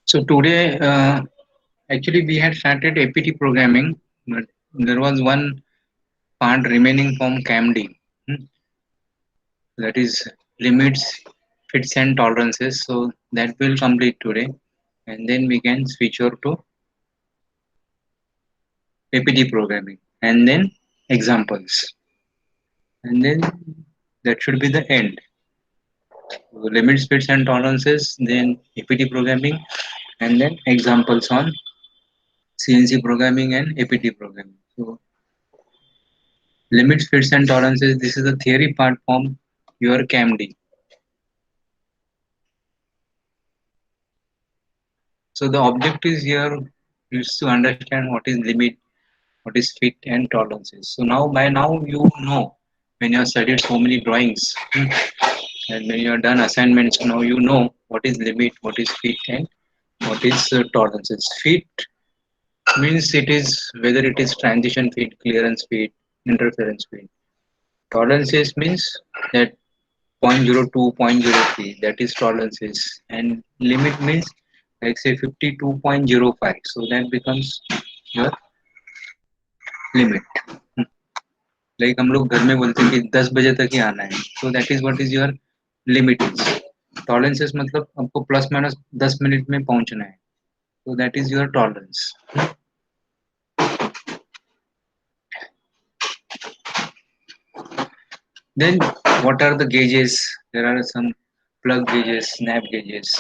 So today, actually, we had started APT programming, but there was one part remaining from CAMD, hmm, that is limits, fits, and tolerances. So that will complete today, and then we can switch over to APT programming, and then examples, and then that should be the end. So limits, fits, and tolerances, then APT programming, and then examples on CNC programming and APT programming. So limits, fits, and tolerances. This is the theory part from your CAMD. So the objective here is to understand what is limit, what is fit, and tolerances. So now by now you know when you have studied so many drawings, and when you have done assignments, now you know what is limit, what is fit, and what is tolerances. Fit means it is whether it is transition fit, clearance fit, interference fit. Tolerances means that zero point 0.02, zero point 0.03, that is tolerances, and limit means like say 52.05, so that becomes your limit. Like हम लोग घर में बोलते हैं कि 10 बजे तक ही आना है, so that is what is your limit is. Tolerances मतलब आपको प्लस माइनस 10 मिनट में पहुंचना है, so that is your tolerance. Then what are the gauges? There are some plug gauges, snap gauges,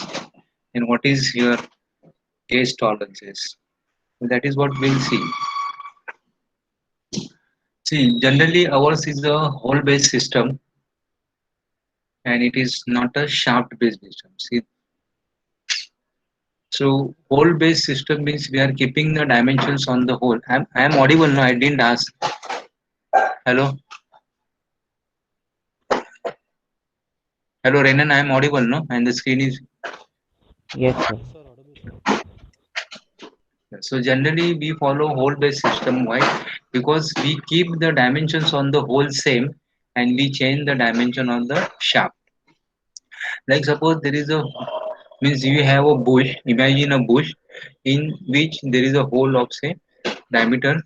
and what is your gauge tolerances? That is what we'll see. See, generally ours is a hole-based system, and it is not a shaft-based system. See, so hole-based system means we are keeping the dimensions on the hole. I am audible now. I didn't ask. Hello, hello, Renan. I am audible no, and the screen is. Yes, sir. Yes, sir, audible, sir. So generally we follow hole-based system. Why? Because we keep the dimensions on the hole same, and we change the dimension on the shaft. Like suppose there is a means you have a bush. Imagine a bush in which there is a hole of say diameter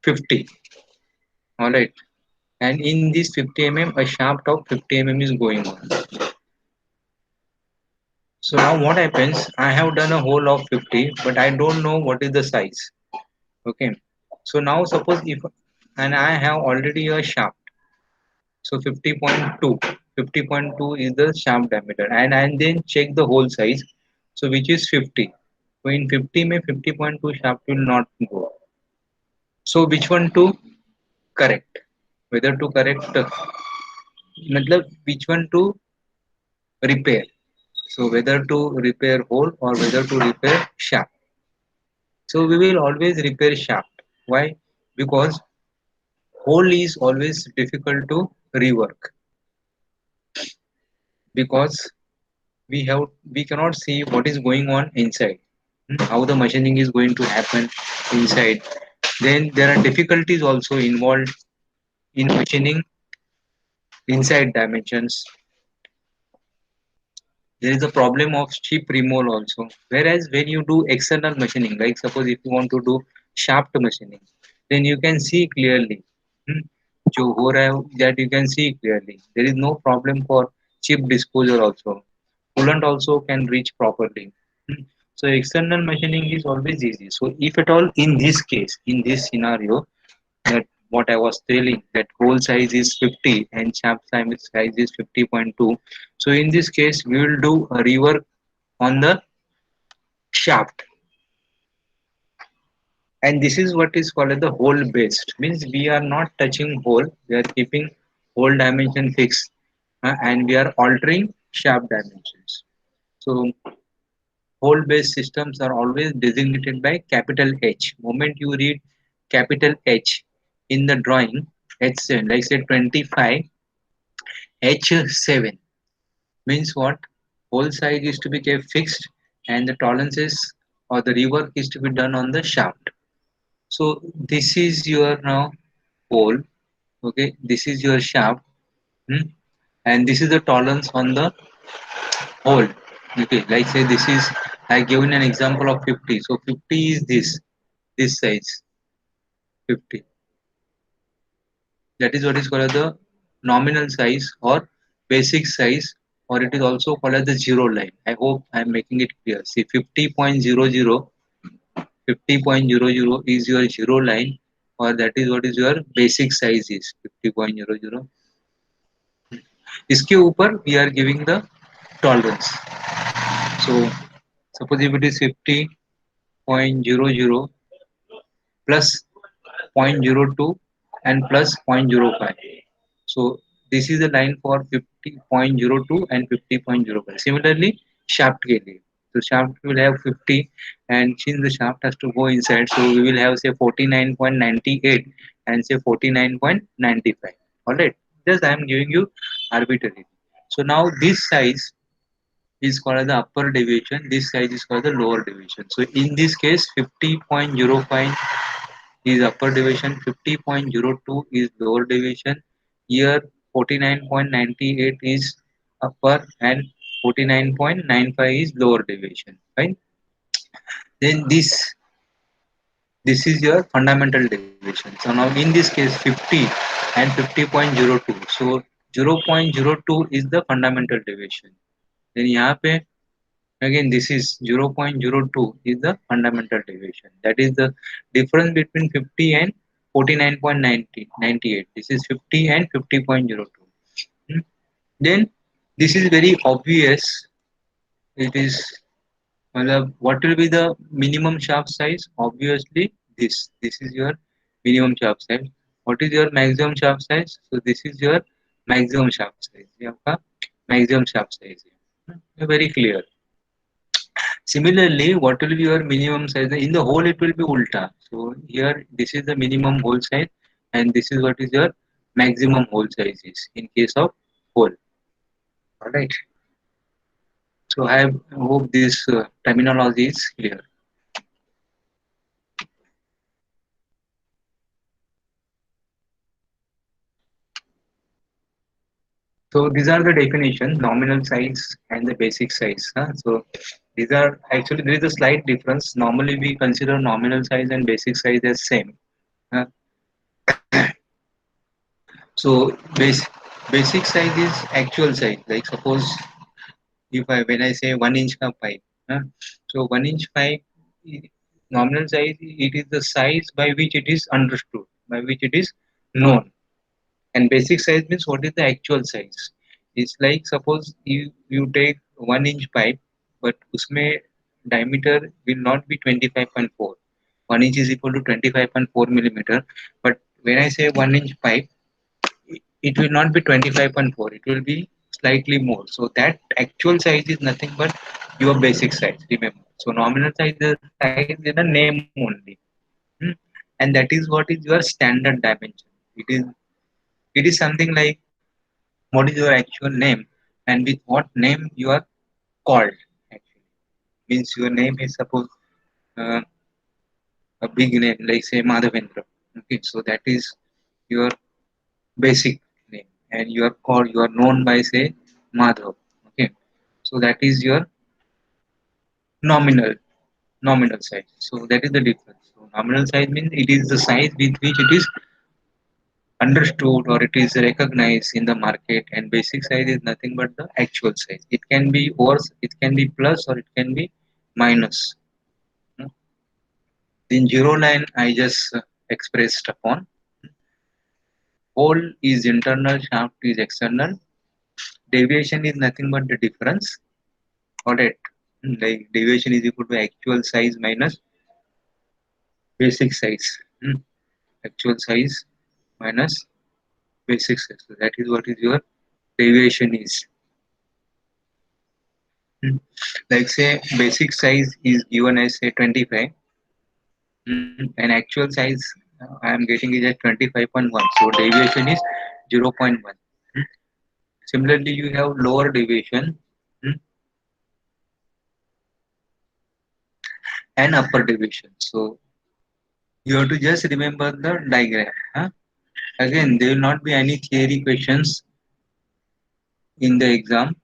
50. All right, and in this 50 mm a shaft of 50 mm is going on. So now what happens? I have done a hole of 50, but I don't know what is the size. Okay. So now suppose if and I have already a shaft. So 50.2. 50.2 is the shaft diameter, and then check the hole size. So which is 50. So in 50 may 50.2 shaft will not go. So which one to correct? Whether to correct matlab which one to repair. So whether to repair hole or whether to repair shaft. So we will always repair shaft. Why? Because hole is always difficult to rework, because we cannot see what is going on inside, how the machining is going to happen inside. Then there are difficulties also involved in machining inside dimensions. There is a problem of chip removal also. Whereas when you do external machining, like suppose if you want to do shaft machining, then you can see clearly. hmm, जो हो रहा है, that you can see clearly. There is no problem for chip disposal also. Coolant also can reach properly. Hmm. So external machining is always easy. So if at all in this case, in this scenario, that what I was telling, that hole size is 50 and shaft size is 50.2. So in this case, we will do a rework on the shaft, and this is what is called as the hole based. Means we are not touching hole, we are keeping hole dimension fixed, and we are altering shaft dimensions. So hole based systems are always designated by capital H. Moment you read capital H in the drawing, H7, like say 25, H7 means what? Hole size is to be kept fixed, and the tolerances or the rework is to be done on the shaft. So this is your now hole. Okay, this is your shaft, hmm, and this is the tolerance on the whole. Okay, like say this is, I given an example of 50. So 50 is this size 50. That is what is called as the nominal size or basic size, or it is also called as the zero line. I hope I am making it clear. See 50.00 is your zero line, or that is what is your basic size is 50.00. इसके ऊपर we are giving the tolerance. So suppose if it is 50.00 plus 0.02 and plus 0.05. So this is the line for 50.02 and 50.05. Similarly, shaft के लिए. So shaft will have 50, and since the shaft has to go inside, so we will have say 49.98 and say 49.95. All right. Just I am giving you arbitrary. So now this size is called the upper deviation. This size is called the lower deviation. So in this case, 50.05 is upper deviation, 50.02 is lower deviation. Here 49.98 is upper and 49.95 is lower deviation. Right? Then this is your fundamental deviation. So now in this case 50 and 50.02. So 0.02 is the fundamental deviation. Then यहाँ पे again this is 0.02 is the fundamental deviation. That is the difference between 50 and 49.98. This is 50 and 50.02. Hmm. Then this is very obvious. It is what will be the minimum shaft size? Obviously this is your minimum shaft size. What is your maximum shaft size? So this is your maximum shaft size. ये आपका maximum shaft size है. Very clear. Similarly, what will be your minimum size? In the hole, it will be ulta. So here, this is the minimum hole size, and this is what is your maximum hole size is in case of hole. All right. So I hope this terminology is clear. So these are the definitions: nominal size and the basic size. So these are actually there is a slight difference. Normally, we consider nominal size and basic size as same. huh? So basic size is actual size. Like suppose if I when I say 1 inch ka pipe, so 1 inch pipe nominal size, it is the size by which it is understood, by which it is known, and basic size means what is the actual size. It's like suppose you take 1 inch pipe, but usme diameter will not be 25.4. 1 inch is equal to 25.4 millimeter, but when I say 1 inch pipe, it will not be 25.4, it will be slightly more. So that actual size is nothing but your basic size, remember. So nominal size is the size in the name only. Hmm? And that is what is your standard dimension. It is something like what is your actual name and with what name you are called actually. Means your name is suppose uh, a big name like say Madhavendra. Okay, so that is your basic name, and you are known by say Madhav. Okay, so that is your nominal nominal size. So that is the difference. So nominal size means it is the size with which it is understood or it is recognized in the market, and basic size is nothing but the actual size. It can be or it can be plus or it can be minus. Hmm. In zero line I just expressed upon. Hole is internal, shaft is external. Deviation is nothing but the difference. Alright. Like deviation is equal to actual size minus basic size. Actual size minus basic size. So that is what is your deviation is. Hmm. Like say basic size is given as say 25, and actual size I am getting it at 25.1. So deviation is 0.1. Hmm. Similarly, you have lower deviation, and upper deviation. So you have to just remember the diagram. Again, there will not be any theory questions in the exam.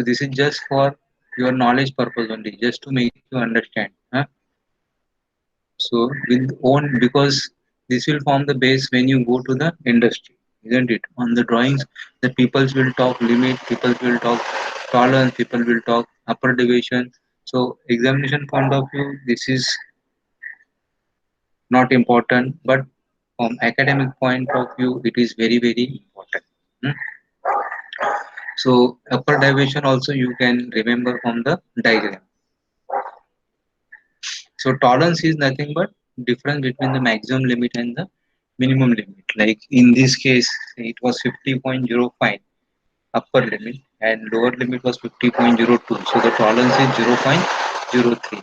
So this is just for your knowledge purpose only, just to make you understand. So with own, because this will form the base when you go to the industry, isn't it? On the drawings, the people will talk limit, people will talk tolerance, people will talk upper deviation. So examination point of view, this is not important, but from academic point of view, it is very very important. Hmm. So upper deviation also you can remember from the diagram. So tolerance is nothing but difference between the maximum limit and the minimum limit. Like in this case, it was 50.05 upper limit and lower limit was 50.02. So the tolerance is 0.03.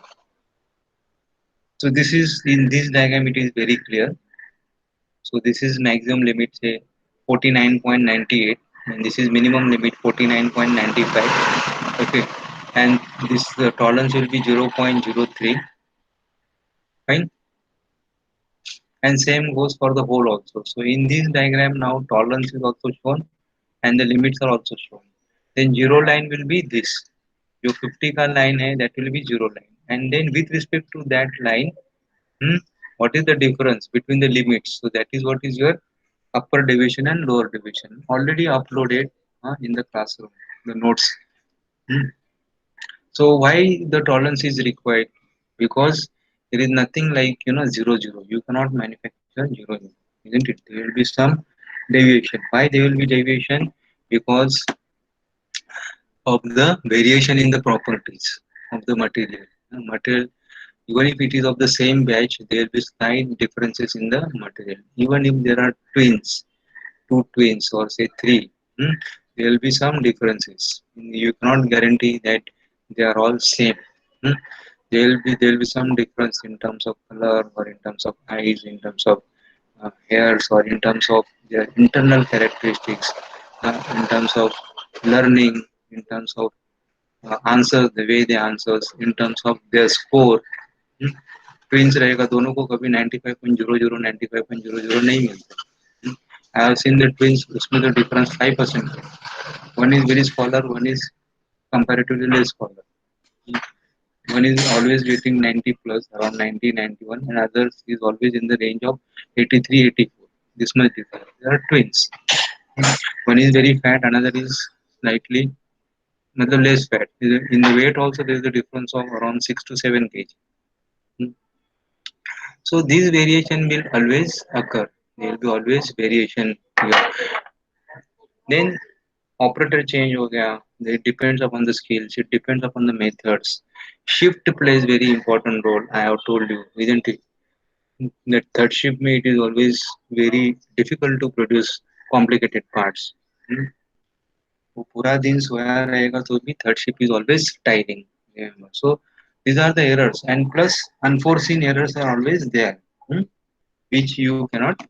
So this is in this diagram it is very clear. So this is maximum limit say 49.98 and this is minimum limit 49.95. Okay, and this tolerance will be 0.03. Fine. And same goes for the hole also. So in this diagram now tolerance is also shown and the limits are also shown. Then zero line will be this. Your 50 ka line hai, that will be zero line. And then with respect to that line, hmm, what is the difference between the limits? So that is what is your upper deviation and lower deviation. Already uploaded in the classroom, the notes. Hmm. So why the tolerance is required? Because there is nothing like zero zero. You cannot manufacture zero zero, isn't it? There will be some deviation. Why there will be deviation? Because of the variation in the properties of the material. Material, even if it is of the same batch, there will be slight differences in the material. Even if there are twins, two twins or say three, there will be some differences. You cannot guarantee that they are all same. Hmm. There will be some difference in terms of color or in terms of eyes, in terms of hairs, or in terms of their internal characteristics, in terms of learning, in terms of answers, the way they answers, in terms of their score. Twins रहेगा दोनों को कभी 95.00 95.00 नहीं मिलता. I have seen the twins उसमें तो difference 5% है. One is very scholar, one is comparatively less scholar. One is always getting 90 plus, around 90, 91, and others is always in the range of 83, 84. This much difference. They are twins. One is very fat, another is slightly less fat. In the weight also there is a difference of around 6 to 7 kg. So this variation will always occur. There will be always variation here. Then operator change हो गया. It depends upon the skills. It depends upon the methods. Shift plays very important role. I have told you, isn't it? That third shift में it is always very difficult to produce complicated parts. Hmm. वो पूरा दिन सोया रहेगा तो भी third shift is always tiring. Remember. So these are the errors, and plus unforeseen errors are always there, which you cannot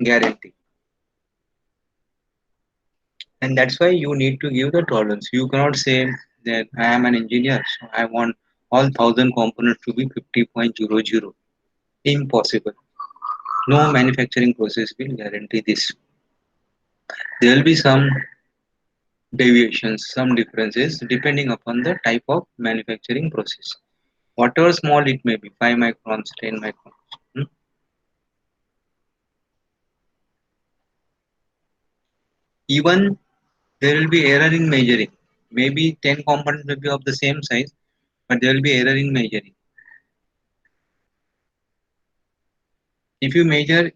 guarantee. And that's why you need to give the tolerance. You cannot say that I am an engineer, so I want all 1,000 components to be 50.00. Impossible. No manufacturing process will guarantee this. There will be some deviations, some differences depending upon the type of manufacturing process. Whatever small it may be, 5 microns, 10 microns. Even there will be error in measuring. Maybe 10 components will be of the same size, but there will be error in measuring. If you measure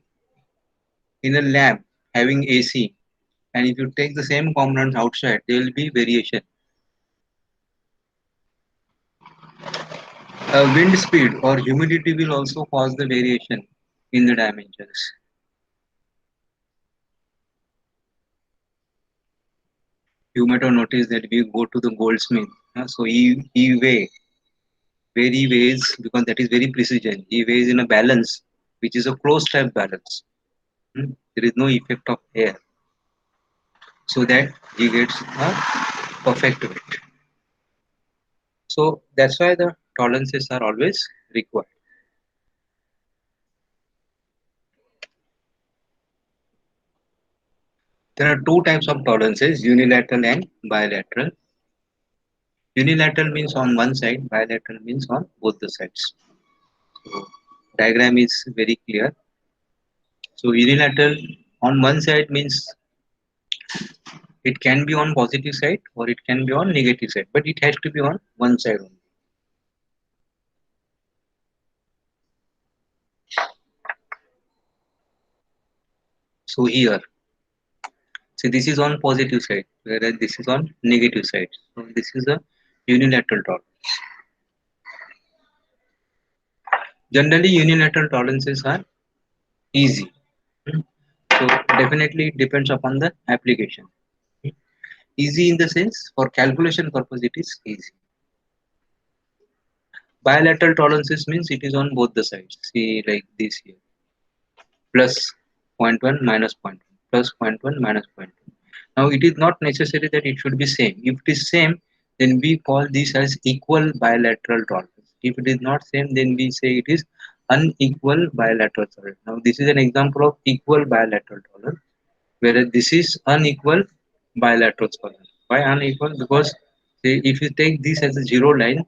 in a lab having AC, and if you take the same components outside, there will be variation. Wind speed or humidity will also cause the variation in the dimensions. You might have noticed that we go to the goldsmith, so he where he weighs, because that is very precision. He weighs in a balance, which is a closed type balance. There is no effect of air, so that he gets a perfect weight. So that's why the tolerances are always required. There are two types of tolerances, unilateral and bilateral. Unilateral means on one side, bilateral means on both the sides. So diagram is very clear. So unilateral on one side means it can be on positive side or it can be on negative side, but it has to be on one side only. So here, see this is on positive side, whereas this is on negative side. So this is a unilateral tolerance. Generally, unilateral tolerances are easy. Hmm. So definitely it depends upon the application. Hmm. Easy in the sense for calculation purpose it is easy. Bilateral tolerances means it is on both the sides. See like this here. Plus zero point 0.1 minus zero point 0.1 plus zero point 0.1 minus zero point 0.2. Now it is not necessary that it should be same. If it is same, then we call this as equal bilateral tolerance. If it is not same, then we say it is unequal bilateral tolerance. Now this is an example of equal bilateral tolerance, whereas this is unequal bilateral tolerance. Why unequal? Because say if you take this as a zero line,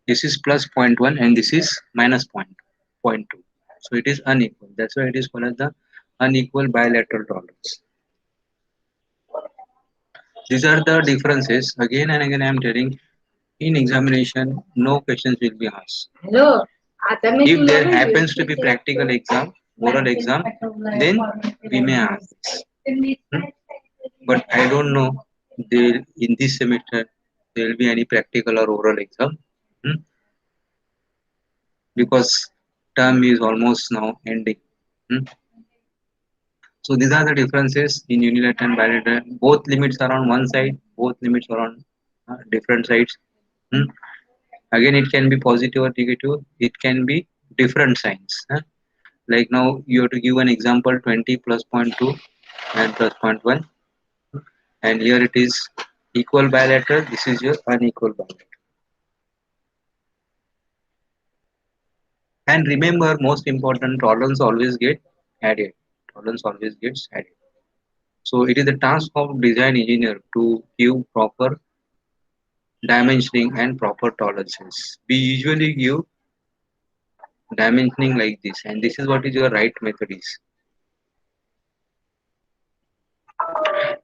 this is plus zero point 0.1 and this is minus zero point 0.2. So it is unequal. That's why it is called as the unequal bilateral tolerance. These are the differences. Again and again, I am telling in examination, no questions will be asked. Hello. If there happens to be practical exam, oral exam, then we may ask this. Hmm? But I don't know there in this semester there will be any practical or oral exam. Hmm? Because term is almost now ending. Hmm? So these are the differences in unilateral and bilateral. Both limits are on one side, both limits are on different sides. Hmm? Again, it can be positive or negative. It can be different signs. Like now, you have to give an example 20 plus zero point 0.2 and plus zero point 0.1. And here it is equal bilateral. This is your unequal bilateral. And remember, most important, tolerance always get added. Tolerance always gets added. So it is the task of design engineer to give proper dimensioning and proper tolerances. We usually give dimensioning like this, and this is what is your right method is.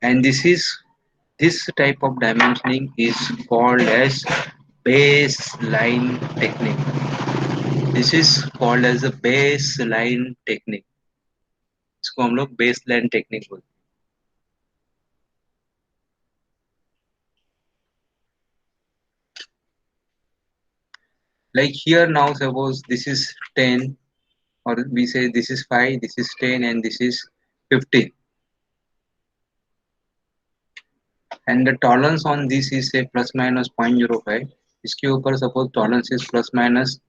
And this type of dimensioning is called as baseline technique. This is called as a baseline technique. इसको हम लोग baseline technique बोलते हैं. Like here now, suppose this is 10, or we say this is 5, this is 10, and this is 15. And the tolerance on this is say plus minus 0.05. इसके ऊपर suppose tolerance is plus minus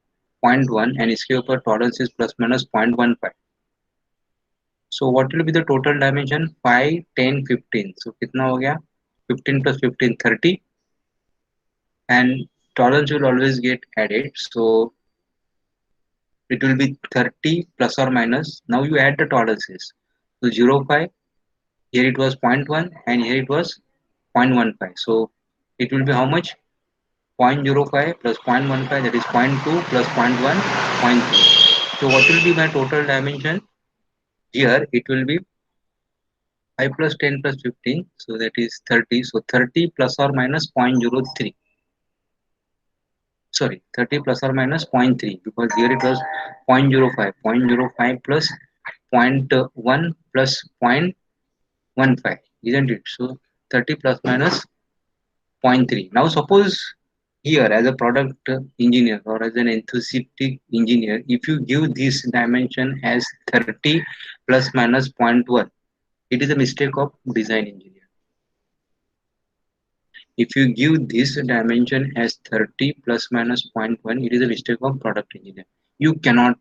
0.1 and इसके ऊपर tolerance is plus minus 0.15. So what will be the total dimension? 5, 10, 15. So कितना हो गया? 15 plus 15, 30. And tolerance will always get added. So it will be 30 plus or minus. Now you add the tolerances. So 0.5, here it was 0.1 and here it was 0.15. So it will be how much? 0.05 plus 0.15, that is 0.2 plus 0.1, zero point 1, 0.3. So what will be my total dimension? Here it will be 5 plus 10 plus 15, so that is 30. So 30 plus or minus 0.03. Sorry, 30 plus or minus 0.3, because here it was 0.05. 0.05 plus zero point 0.1 plus 0.15, isn't it? So 30 plus minus zero point 0.3. Now suppose here as a product engineer or as an enthusiastic engineer, if you give this dimension as 30 plus minus zero point 0.1, it is a mistake of design engineer. If you give this dimension as 30 plus minus zero point 0.1, it is a mistake of product engineer. You cannot,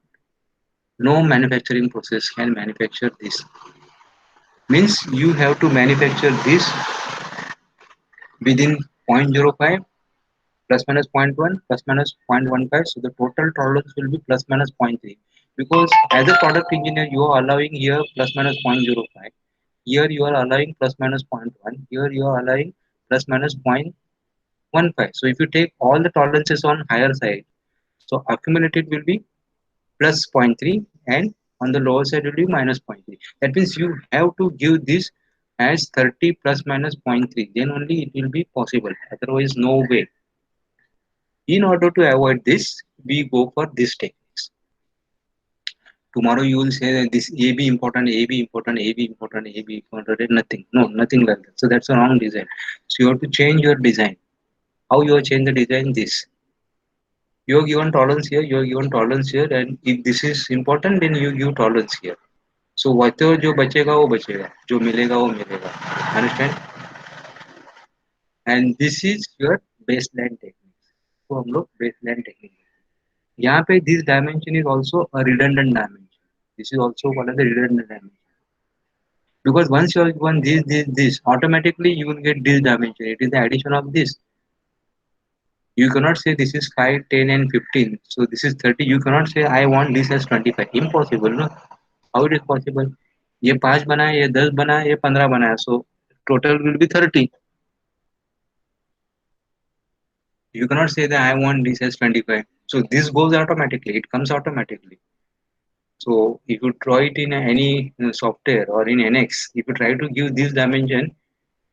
no manufacturing process can manufacture this. Means you have to manufacture this within 0.05 plus minus zero point 0.1 plus minus 0.15. So the total tolerance will be plus minus zero point 0.3. Because as a product engineer, you are allowing here plus minus 0.05. Here you are allowing plus minus zero point 0.1. Here you are allowing plus minus 0.15. 1.5. So if you take all the tolerances on higher side, so accumulated will be plus zero point 0.3 and on the lower side will be minus zero point 0.3. That means you have to give this as 30 plus minus zero point 0.3, then only it will be possible, otherwise no way. In order to avoid this, we go for these techniques. Tomorrow you will say that this AB important, AB important, AB important, AB important, nothing. No, nothing like that. So that's a wrong design. So you have to change your design. How you have changed the design? This. You have given tolerance here, you have given tolerance here, and if this is important, then you give tolerance here. So whatever जो बचेगा वो बचेगा, जो मिलेगा वो मिलेगा. Understand? And this is your baseline technique. तो हम लोग baseline technique. यहाँ पे this dimension is also a redundant dimension. This is also called as a redundant dimension. Because once you have given this, automatically you will get this dimension. It is the addition of this. You cannot say this is 5, 10, and 15. So this is 30. You cannot say I want this as 25. Impossible, no? How it is possible? ये 5 बनाया, ये 10 बनाया, ये 15 बनाया. So total will be 30. You cannot say that I want this as 25. So this goes automatically. It comes automatically. So if you draw it in any software or in NX, if you try to give this dimension,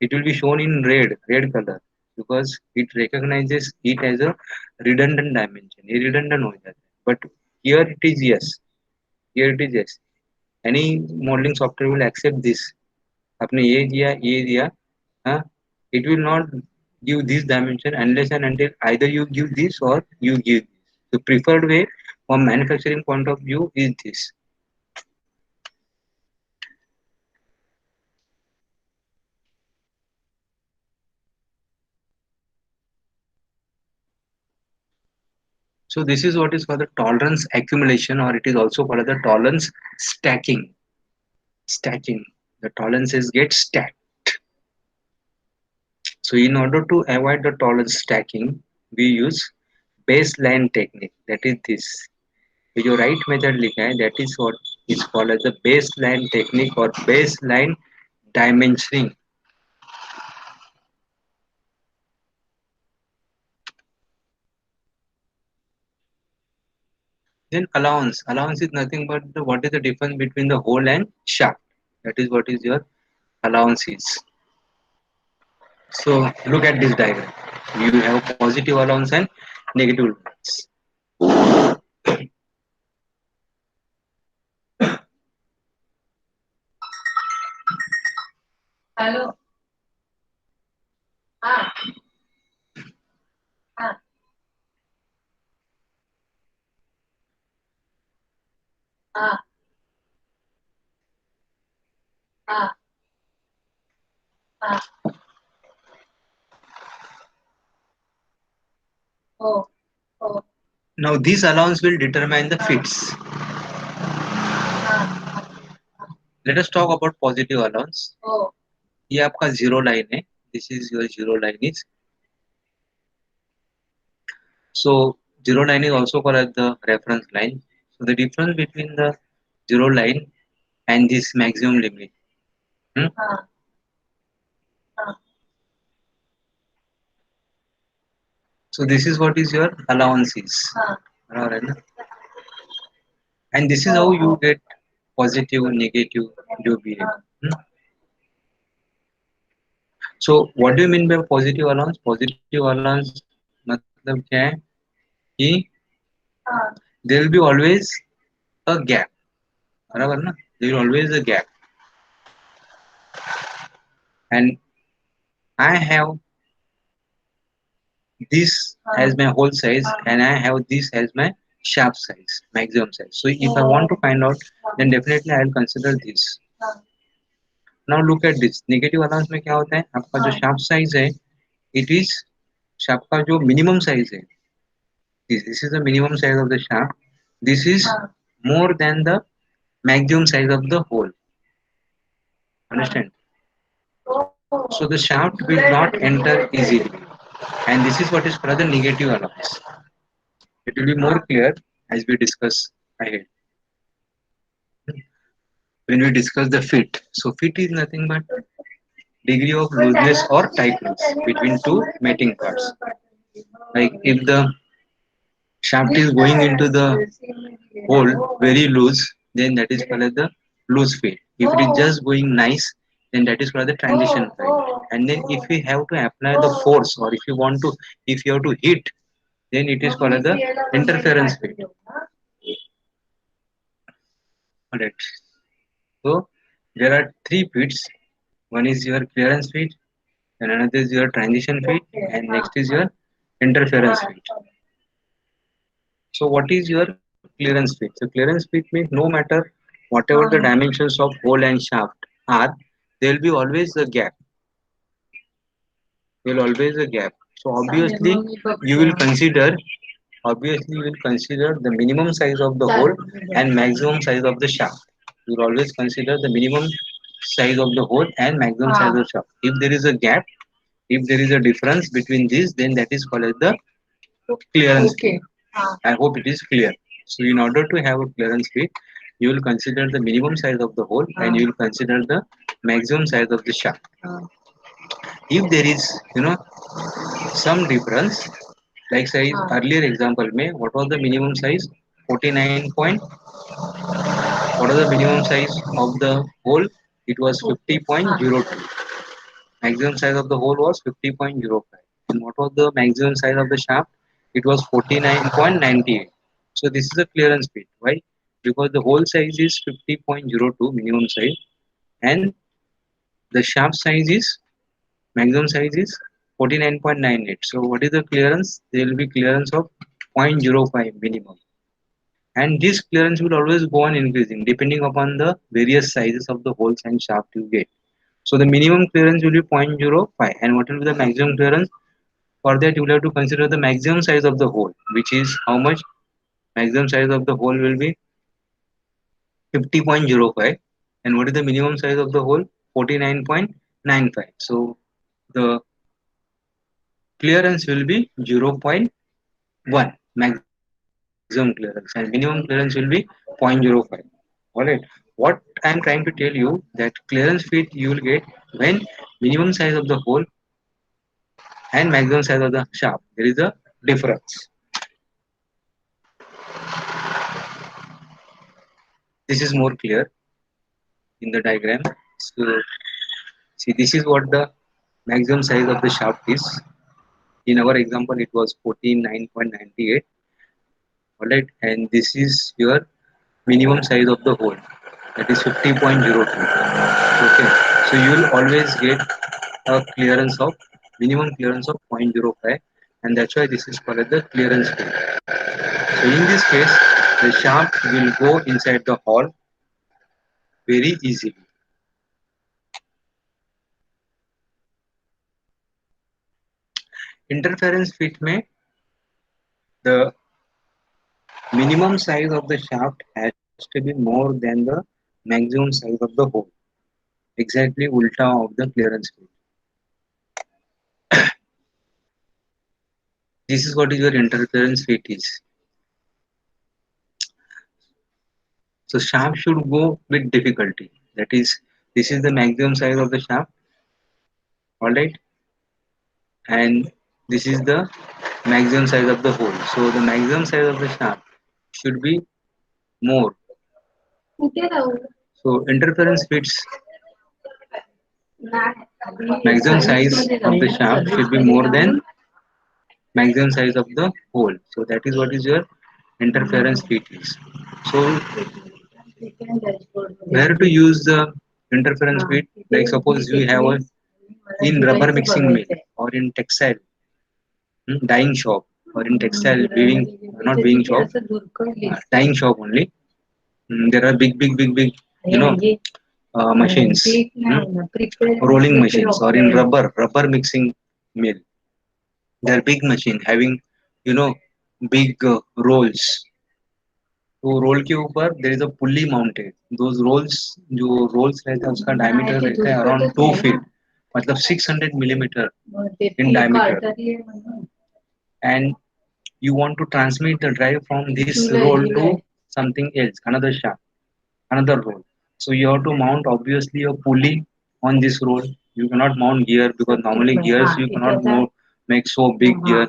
it will be shown in red color, because it recognizes it as a redundant dimension. ये redundant हो जाता है. But here it is yes. Here it is yes. Any modeling software will accept this. आपने ये दिया, हाँ, it will not give this dimension unless and until either you give this or you give this. The preferred way from manufacturing point of view is this. So this is what is called the tolerance accumulation, or it is also called the tolerance stacking. Stacking. The tolerances get stacked. So in order to avoid the tolerance stacking, we use baseline technique. That is this. ये जो right method लिखा है, that is what is called as the baseline technique or baseline dimensioning. Then allowance. Allowance is nothing but what is the difference between the hole and shaft. That is what is your allowance is. So look at this diagram. You have positive allowance and negative allowance. Hello. Ah, ah, ah, ah, ah. Oh, oh, Now this allowance will determine the fits. ah, Let us talk about positive allowance. oh, ये आपका zero line है. This is your zero line is. So zero line is also called as the reference line. So the difference between the zero line and this maximum limit. ah, ah, So this is what is your allowance is. ah. Alright, na? And this is how Oh, you oh, get positive, negative, जो भी है. Hmm? So what do you mean by positive allowance? Positive allowance मतलब क्या है कि ah. there will be always a gap. बराबर ना? There will always a gap. And I have this as my whole size and I have this as my shaft size, maximum size. So if I want to find out, then definitely I will consider this. Ah, Now look at this. Negative allowance में क्या होता है? आपका जो shaft size है, it is shaft का जो minimum size है. This is the minimum size of the shaft. This is ah. more than the maximum size of the hole. Understand? Oh, So the shaft will not enter easily. And this is what is called the negative allowance. It will be more clear as we discuss ahead. When we discuss the fit. So fit is nothing but degree of looseness or tightness between two mating parts. Like if the shaft is going into the hole very loose, then that is called as the loose fit. If it is just going nice, then that is called the transition fit. And then if we have to apply the force, or if you want to, if you have to hit, then it is called as the interference fit. Alright. So there are three fits. One is your clearance fit, and another is your transition fit, and next is your interference fit. So what is your clearance fit? So clearance fit means no matter whatever the dimensions of hole and shaft are, there will be always a gap. There will always a gap. So obviously you will consider the minimum size of the hole and maximum size of the shaft. You will always consider the minimum size of the hole and maximum size of the shaft. If there is a gap, if there is a difference between these, then that is called as the clearance fit. I hope it is clear. So in order to have a clearance fit, you will consider the minimum size of the hole and you will consider the maximum size of the shaft. If there is, some difference, like say earlier example में, what was the minimum size? 49 point. What was the minimum size of the hole? It was 50.02. Maximum size of the hole was 50.05. And what was the maximum size of the shaft? It was 49.98. So this is a clearance fit. Why? Because the hole size is 50.02 minimum size and the shaft size is maximum size is 49.98. So what is the clearance? There will be clearance of 0.05 minimum. And this clearance will always go on increasing depending upon the various sizes of the holes and shaft you get. So the minimum clearance will be 0.05, and what will be the maximum clearance? For that you will have to consider the maximum size of the hole, which is how much? Maximum size of the hole will be 50.05, and what is the minimum size of the hole? 49.95. So the clearance will be zero point 0.1 maximum clearance, and minimum clearance will be 0.05. Alright. What I am trying to tell you, that clearance fit you will get when minimum size of the hole and maximum size of the shaft, there is a difference. This is more clear in the diagram. So see, this is what the maximum size of the shaft is. In our example it was 49.98. Alright, and this is your minimum size of the hole, that is 50.02. Okay, so you will always get a clearance of minimum clearance of 0.05, and that's why this is called as the clearance field. So in this case, the shaft will go inside the hole very easily. Interference fit में the minimum size of the shaft has to be more than the maximum size of the hole. Exactly ulta of the clearance fit. This is what is your interference fit is. So shaft should go with difficulty. That is, this is the maximum size of the shaft. Alright, and this is the maximum size of the hole. So the maximum size of the shaft should be more. So interference fits maximum size of the shaft should be more than maximum size of the hole. So that is what is your interference fit is. So where to use the interference fit? Like suppose you have a in rubber mixing mill or in textile dyeing shop or in textile weaving, not weaving shop, dyeing shop only. There are big, you know, machines, rolling machines, or in rubber mixing mill. They are big machine having, you know, big rolls. तो roll के ऊपर there is a pulley mounted. Those rolls जो rolls रहता है उसका diameter रहता है around 2 feet, मतलब 600 millimeter in diameter, and you want to transmit the drive from this roll to something else, another shaft, another roll. So you have to mount obviously a pulley on this roll. You cannot mount gear because normally gears you cannot make so big gear.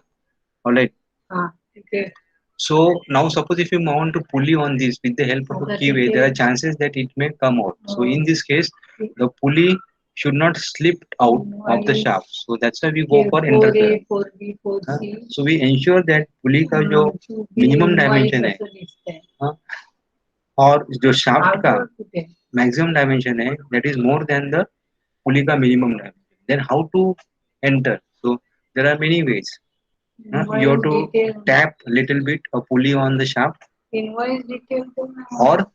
Alright. Okay. So now suppose if you mount a pulley on this with the help of a keyway, there are chances that it may come out. So in this case, the pulley should not slip out of the shaft. So that's why we go for interference. 4A, 4B, हाँ, 4C. so we ensure that pulley का जो minimum dimension है, हाँ, और जो shaft का maximum dimension है, that is more than the pulley का minimum dimension. Then how to enter? So there are many ways. You have to tap little bit a pulley on the shaft, Invoice detail or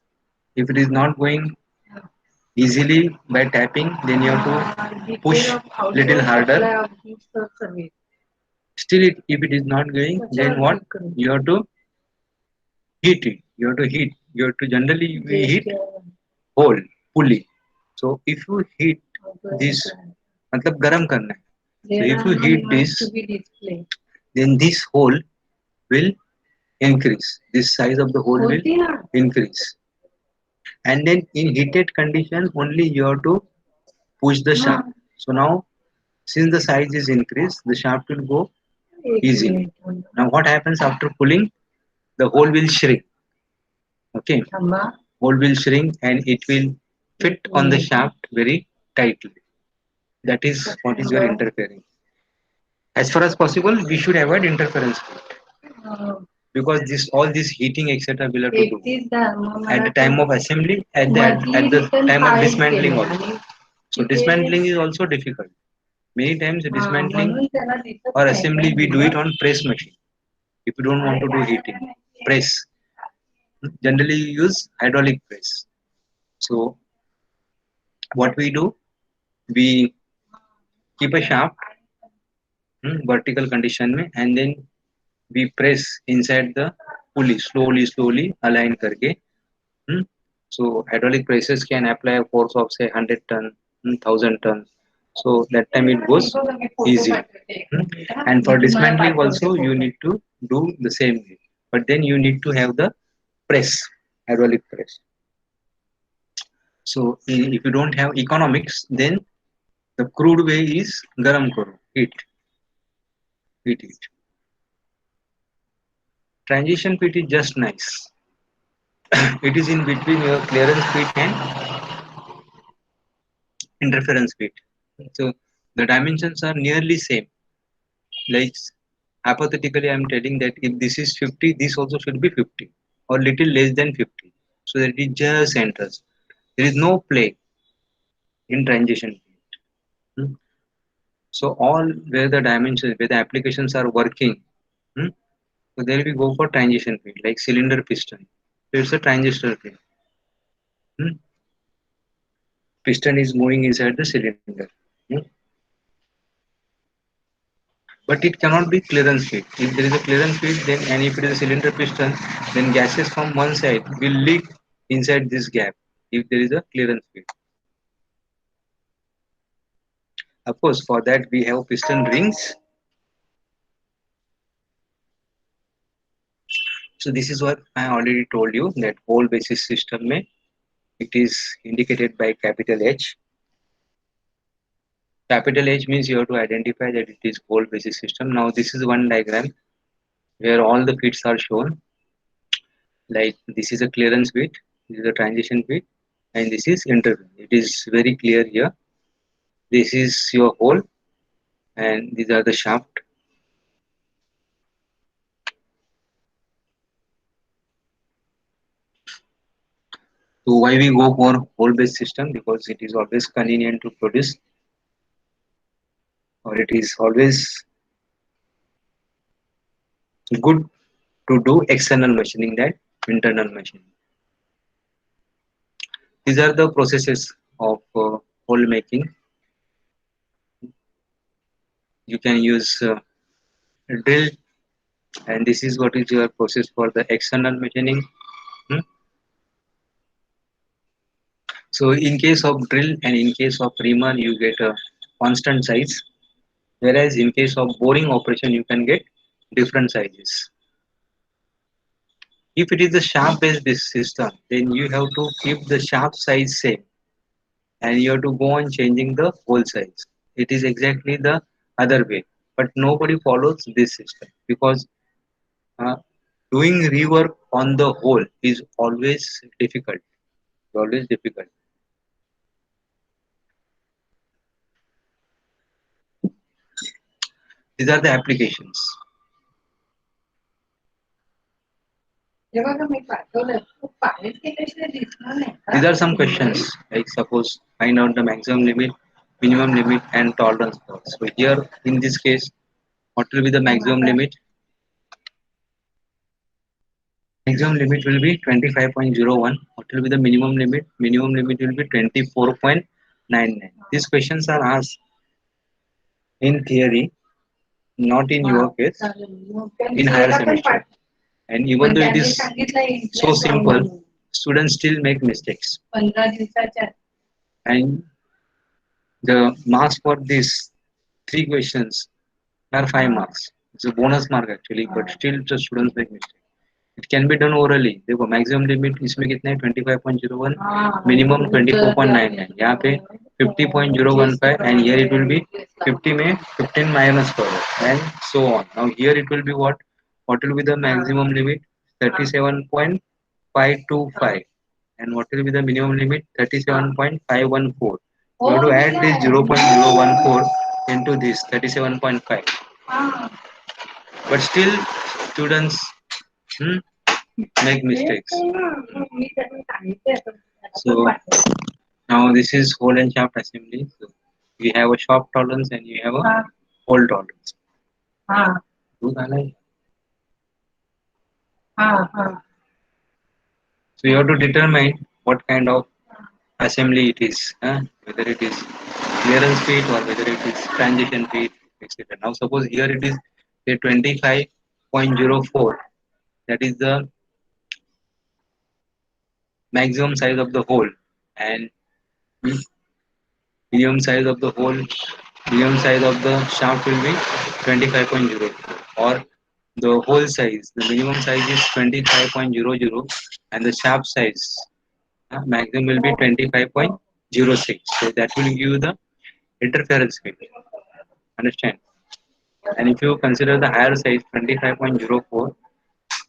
if it is not going easily by tapping, then you have to push little harder. Still, if it is not going, then what? You have to heat it. You have to heat. You have to generally we heat hole pulley. So if you heat this, मतलब गरम करना है. So if you heat this, then this hole will increase. This size of the hole will increase. And then in heated condition, only you have to push the shaft. So now, since the size is increased, the shaft will go easily. Now what happens after pulling? The hole will shrink. Okay, hole will shrink and it will fit on the shaft very tightly. That is what is your interfering. As far as possible, we should avoid interference because this all this heating etc. will have to do at the time of assembly, at the time of dismantling also. So dismantling is also difficult. Many times dismantling or assembly we do it on press machine. If you don't want to do heating, press. Generally you use hydraulic press. So what we do, we keep a shaft vertical condition में, and then we press inside the pulley slowly align करके. So hydraulic presses can apply a force of say 100 ton, 1000 ton. So that time it goes easy. And for dismantling also you need to do the same way. But then you need to have the press, hydraulic press. So if you don't have economics, then the crude way is garam karo, heat it. Transition pit is just nice. It is in between your clearance pit and interference pit. So the dimensions are nearly same. Like hypothetically, I am telling that if this is 50, this also should be 50 or little less than 50. So that it just enters. There is no play in transition pit. So all where the dimensions, where the applications are working, so there we go for transition pit, like cylinder piston. So it's a transistor pit. Piston is moving inside the cylinder. But it cannot be clearance pit. If there is a clearance pit, then and if it is a cylinder piston, then gases from one side will leak inside this gap. If there is a clearance pit, of course, for that we have piston rings. So this is what I already told you that hole basis system may it is indicated by capital H. Capital H means you have to identify that it is hole basis system. Now this is one diagram where all the pits are shown. Like this is a clearance pit, this is a transition pit, and this is interval. It is very clear here. This is your hole, and these are the shaft. So why we go for hole based system? Because it is always convenient to produce, or it is always good to do external machining than internal machining. These are the processes of hole making. You can use drill, and this is what is your process for the external machining. So in case of drill and in case of reamer, you get a constant size, whereas in case of boring operation, you can get different sizes. If it is a shaft based system, then you have to keep the shaft size same, and you have to go on changing the hole size. It is exactly the other way, but nobody follows this system because uh, doing rework on the hole is always difficult. Always difficult. These are the applications. जेव्हा का मी पाठवलं तू पाण्यात केल्याशिवाय दिसणार नाही का? These are some questions like suppose find out the maximum limit, minimum limit, and tolerance for. So here in this case, what will be the maximum limit? Maximum limit will be 25.01. What will be the minimum limit? Minimum limit will be 24.99. These questions are asked in theory, not in your case, चालेल. मग त्यांनी in higher केला पण semester. पाठ. And even पण though it त्यांनी is सांगितलं so interest simple, म्हणून. students still make mistakes. 15 दिवसाच्या And the marks for these three questions are 5 marks. It's a bonus mark actually, but still the students make mistakes. It can be done orally. देखो maximum limit इसमें कितना है 25.01, minimum 24.99. यहाँ पे 50.015 and here it will be 50 में 15 minus करो and so on. Now here it will be what? What will be the maximum limit? 37.525 and what will be the minimum limit? 37.514. You have to add this 0.014 into this 37.5. हा. But still students hmm, make mistakes. मी त्यांना सांगितलं पण So now this is hole and shaft assembly. So we have a shaft tolerance and you have a hole tolerance. हा So हा हा you have to determine what kind of assembly it is, whether it is clearance feet or whether it is transition feet, etc. Now suppose here it is say 25.04. That is the maximum size of the hole and medium size of the hole, medium size of the shaft will be 25.0 or the hole size, the minimum size is 25.00 and the shaft size maximum will be 25.06. So that will give you the interference field. Understand? And if you consider the higher size 25.04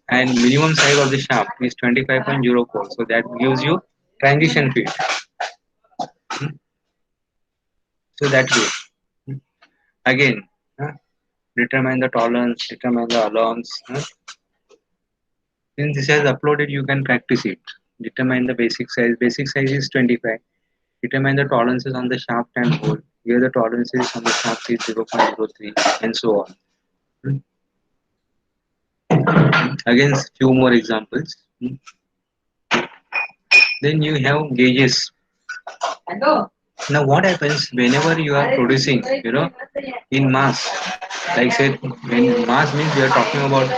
and minimum size of the shaft is 25.04, so that gives you transition field. So that way again determine the tolerance, determine the alarms. Since this has uploaded, you can practice it. Determine the basic size. Basic size is 25. Determine the tolerances on the shaft and hole. Here the tolerances on the shaft is 0.03 and so on. Again, few more examples. Then you have gauges. Hello Now what happens whenever you are producing, in mass, like say when mass means we are talking about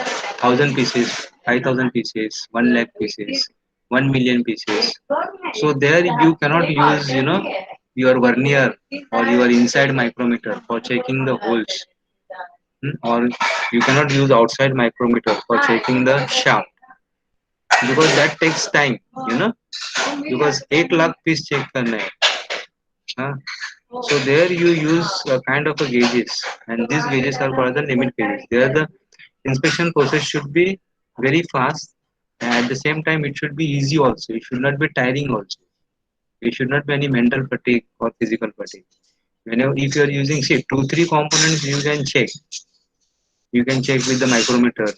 1,000 pieces, 5,000 pieces, 1 lakh pieces, 1 million pieces. So there you cannot use, your vernier or your inside micrometer for checking the holes, or you cannot use outside micrometer for checking the shaft because that takes time, because 8 lakh piece check करना है. Huh? So there you use a kind of a gauges, and these gauges are called the limit gauges. There the inspection process should be very fast, and at the same time it should be easy also. It should not be tiring also. It should not be any mental fatigue or physical fatigue. Whenever if you are using say 2-3 components, you can check. You can check with the micrometer.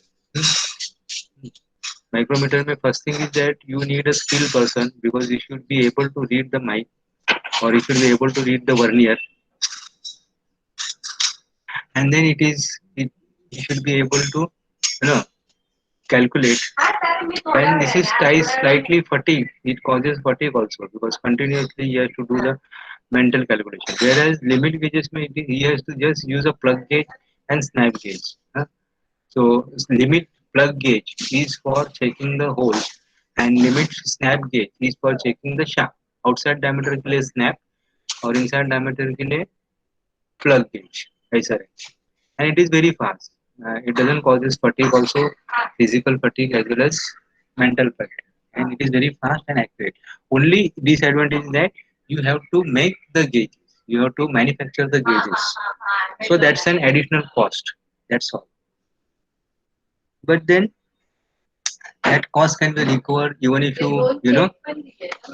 Micrometer mein first thing is that you need a skilled person because you should be able to read the mic or you should be able to read the vernier, and then you should be able to calculate. And this is slightly fatigue. It causes fatigue also because continuously you have to do the mental calculation. Whereas limit gauges he has to just use a plug gauge and snap gauge. So limit plug gauge is for checking the holes and limit snap gauge is for checking the shaft. Outside diameter के लिए snap और inside diameter के लिए plug gauge. ऐसा है. And it is very fast. It doesn't causes fatigue also, physical fatigue as well as mental fatigue, and it is very fast and accurate. Only disadvantage is that you have to make the gauges. You have to manufacture the gauges. So that's an additional cost. That's all. But then that cost can be recovered even if you know,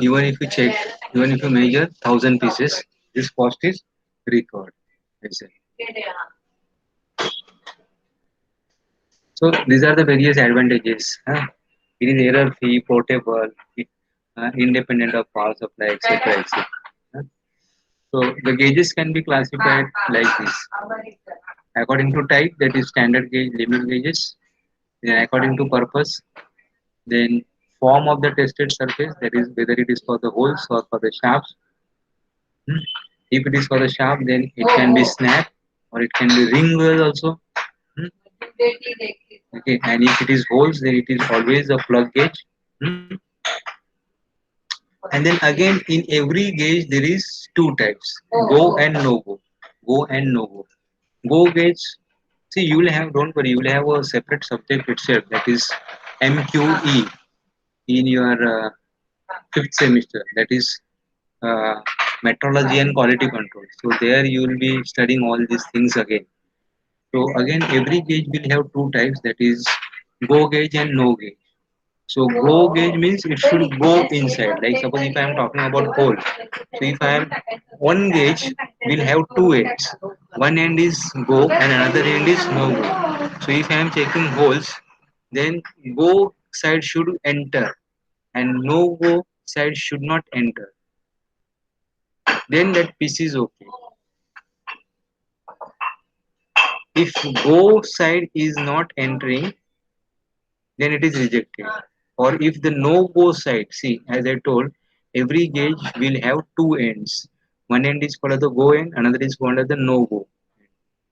even if you check, even if you measure 1,000 pieces, this cost is recovered. I say. So these are the various advantages. It is error-free, portable, independent of power supply, etc. etc. So the gauges can be classified like this. According to type, that is standard gauge, limit gauges. Then according to purpose, then form of the tested surface, that is whether it is for the holes or for the shafts. Hmm. If it is for the shaft, then it can be snap or it can be ring well also. Hmm. Okay, and if it is holes, then it is always a plug gauge. Hmm. And then again, in every gauge, there is two types: go and no go. Go and no go. Go gauge. See, you will have. Don't worry. You will have a separate subject itself. That is MQE in your fifth semester. That is uh, metrology and quality control. So there you will be studying all these things again. So again, every gauge will have two types. That is go gauge and no gauge. So go gauge means it should go inside. Like suppose if I am talking about hole. So if I am one gauge will have two ends. One end is go and another end is no go. So if I am checking holes, then go side should enter and no go side should not enter. Then that piece is okay. If go side is not entering, then it is rejected. Or if the no go side, see, as I told, every gauge will have two ends. One end is called the go end, another is called the no go.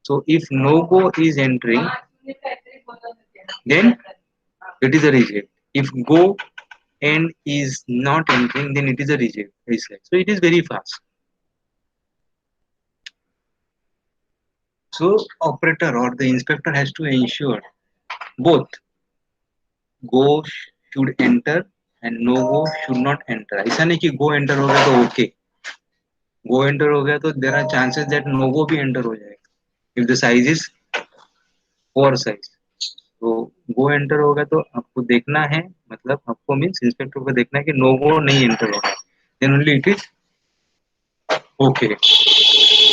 So if no go is entering, then it is a reject. If go end is not entering, then it is a reject. So it is very fast. So operator or the inspector has to ensure both go should enter and no go should not enter. ऐसा नहीं कि go enter हो गया तो okay, go enter हो गया तो there are chances that no go भी enter हो जाएगा if the size is oversize. तो go enter होगा तो आपको देखना है, मतलब आपको मीन्स इंस्पेक्टर को देखना है कि no go नहीं enter हो रहा है, then only it is okay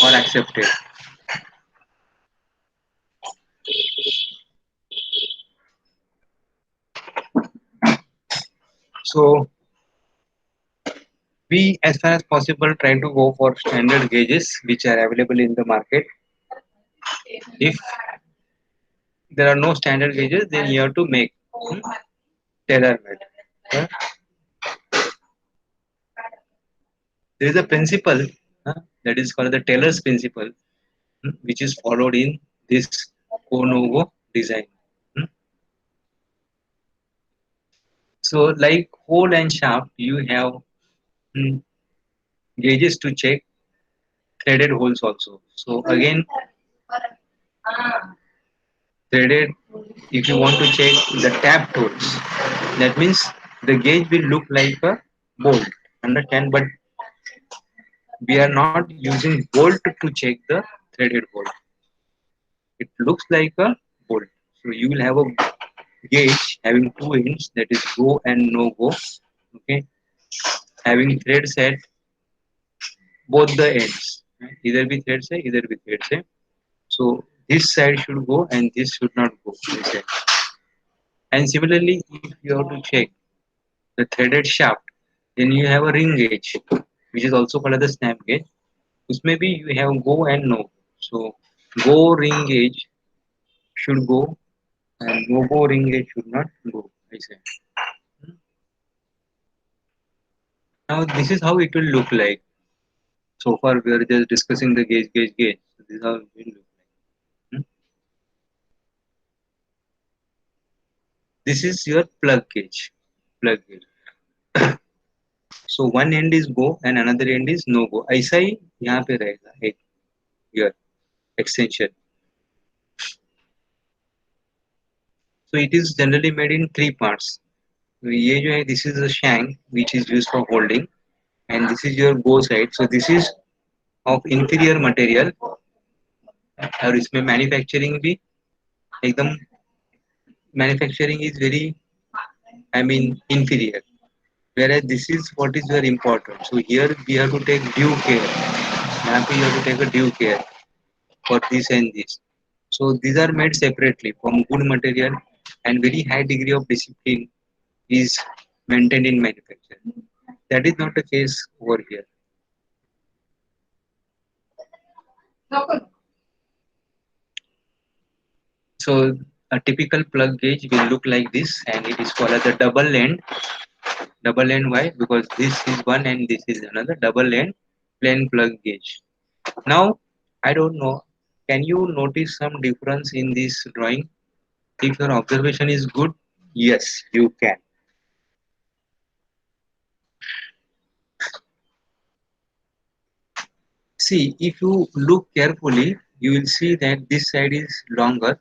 or accepted. So we as far as possible try to go for standard gauges which are available in the market. If there are no standard gauges, then you have to make tailor made. There is a principle that is called the Taylor's principle, which is followed in this Konogo design. Hmm. So, like hole and shaft, you have gauges to check threaded holes also. So again, threaded. If you want to check the tapped holes, that means the gauge will look like a bolt. Understand? But we are not using bolt to check the threaded hole. It looks like a bolt. So you will have a gauge having two ends, that is go and no go. Okay, having threads at both the ends. Either be threads say, either be threads say. So this side should go and this should not go. This side. And similarly, if you have to check the threaded shaft, then you have a ring gauge, which is also called the snap gauge. Which maybe you have go and no. So go ring gauge should go and no go ring gauge should not go. I say. Now this is how it will look like. So far we are just discussing the gauge. So this is how it will look like. This is your plug gauge. Plug gauge. So one end is go and another end is no go. ऐसा ही यहाँ पे रहेगा एक here extension. So it is generally made in three parts. तो ये जो है this is a shank which is used for holding. and this is your go side. So this is of inferior material और इसमें manufacturing भी एकदम manufacturing is very, I mean, inferior, whereas this is what is very important. So here we have to take due care. यहाँ पे you have to take a due care for this and this. So these are made separately from good material, and very high degree of discipline is maintained in manufacturing. That is not the case over here. नको. So a typical plug gauge will look like this, and it is called as a double end. Double end, why? Because this is one and this is another. Double end plain plug gauge. Now I don't know, can you notice some difference in this drawing? If your observation is good, yes, you can. See, if you look carefully, you will see that this side is longer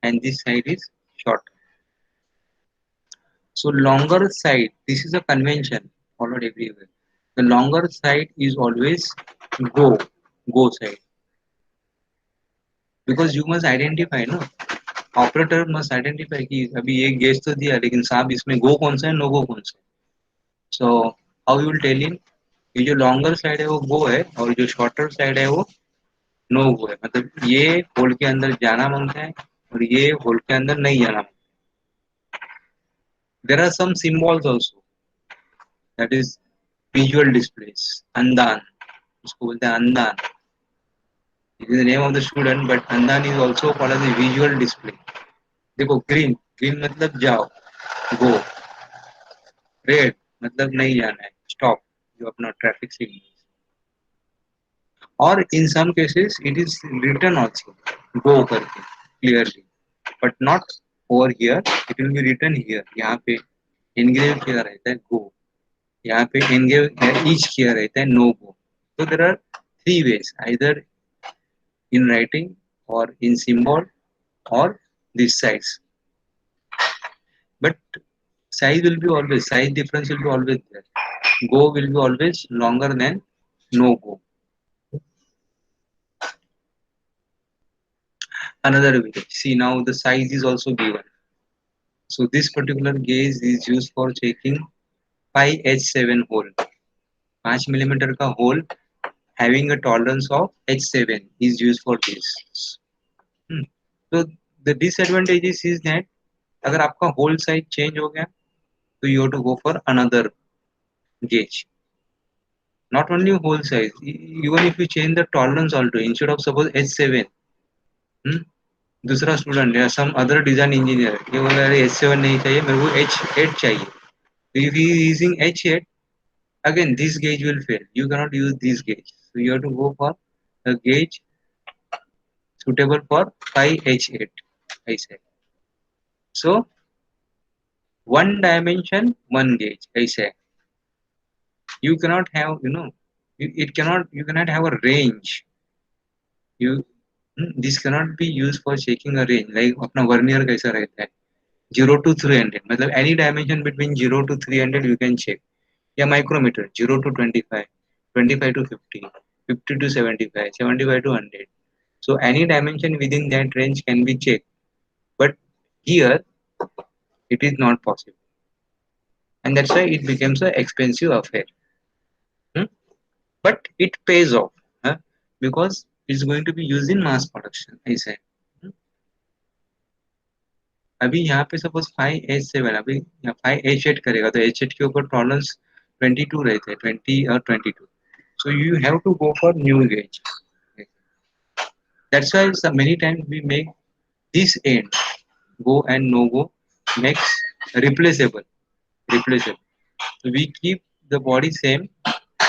and this side is shorter. So longer side, this is a convention followed everywhere. The longer side is always go, go side. Because you must identify, no? Operator must identify कि अभी ये gauge तो दिया लेकिन साहब इसमें गो कौन सा है, नो गो कौन सा है. So how you will tell him? ये जो longer side है वो go है और जो shorter side है वो नो गो है. मतलब ये होल के अंदर जाना मांगता है और ये होल के अंदर नहीं जाना मांगता है. There are some symbols also, that is visual displays. अंदान, उसको बोलते हैं अंदान. It is the name of the student, but अंदान is also called as a visual display. देखो green, green मतलब जाओ, go. Red मतलब नहीं जाना है, stop. जो अपना traffic signal. Or in some cases it is written also, go करके clearly, but not over here. It will be written here. यहाँ पे engrave किया रहता है go. यहाँ पे engrave each किया रहता है no go. So there are three ways, either in writing or in symbol or this size. But size will be always, size difference will be always there. Go will be always longer than no go. Another way, see now the size is also given. So this particular gauge is used for checking 5H7 hole. 5 millimeter का hole having a tolerance of H7 is used for this. So the disadvantages is that अगर आपका hole size change हो गया तो you have to go for another gauge. Not only hole size, even if you change the tolerance also, instead of suppose H7, दूसरा student या some other design engineer ये बोल रहा है H7 नहीं चाहिए, मेरे को H8 चाहिए. If he is using H8, again this gauge will fail. You cannot use this gauge. So you have to go for a gauge suitable for 5H8. I said. So one dimension, one gauge. I say. You cannot have, you cannot have a range. This cannot be used for checking a range. Like अपना vernier कैसा रहता है 0 to 300, मतलब any dimension between 0 to 300 you can check. या micrometer 0 to 25, 25 to 50, 50 to 75, 75 to 100. So any dimension within that range can be checked, but here it is not possible, and that's why it becomes an expensive affair. But it pays off, because it's going to be used in mass production. I said. अभी यहाँ पे suppose 5H7, अभी 5H8 करेगा तो H8 के ऊपर tolerance 22 रहते हैं, 20 और 22. So you have to go for new gauge. That's why many times we make this end go and no go makes replaceable. So we keep the body same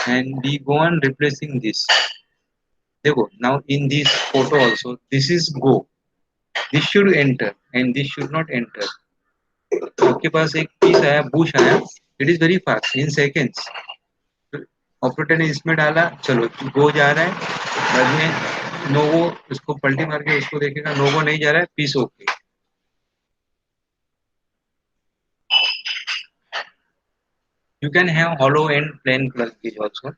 and we go on replacing this. देखो, now in this photo also this is go. This should enter and this should not enter. आपके पास एक piece आया, Bush आया, it is very fast in seconds. Operator ने इसमें डाला, चलो गो जा रहा है, बाद में नो गो, उसको पलटी मार के उसको देखेगा नो गो नहीं जा रहा है, piece okay. You can have hollow and plain plug gauge also.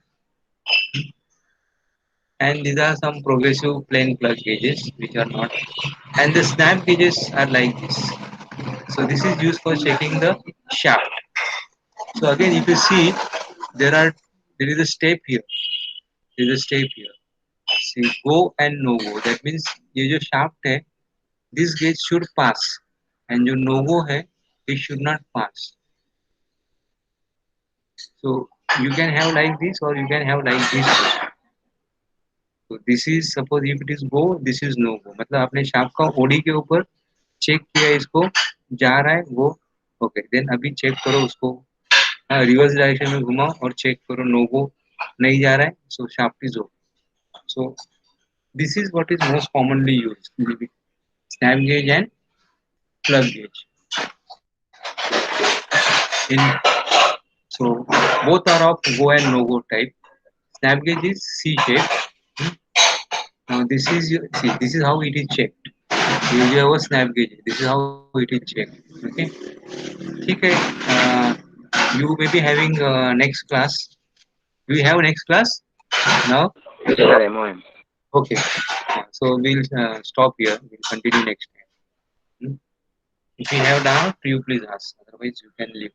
And these are some progressive plain plug gauges which are not. And the snap gauges are like this. So this is used for checking the shaft. So again, if you see, there is a step here. There is a step here. See, go and no go. That means ये जो shaft है, this gauge should pass, and जो no go है, it should not pass. So you can have like this, or you can have like this. So this is, suppose if it is go, this is no go. मतलब आपने shaft का OD के ऊपर check किया इसको, जा रहा है वो, ओके, देन अभी चेक करो उसको, रिवर्स डायरेक्शन में घुमाओ और चेक करो नो गो, नहीं जा रहा है, so shaft is okay. So this is what is most commonly used, snap gauge and plug gauge. In so both are of go and no go type. Snap gauge is C shape. Now this is see, this is how it is checked. You have a snap gauge. This is how it is checked. Okay. ठीक है. You may be having next class. Do you have next class now? Yes, sir, MOM. Okay. So we'll stop here. We'll continue next time. If you have doubt, you please ask. Otherwise, you can leave.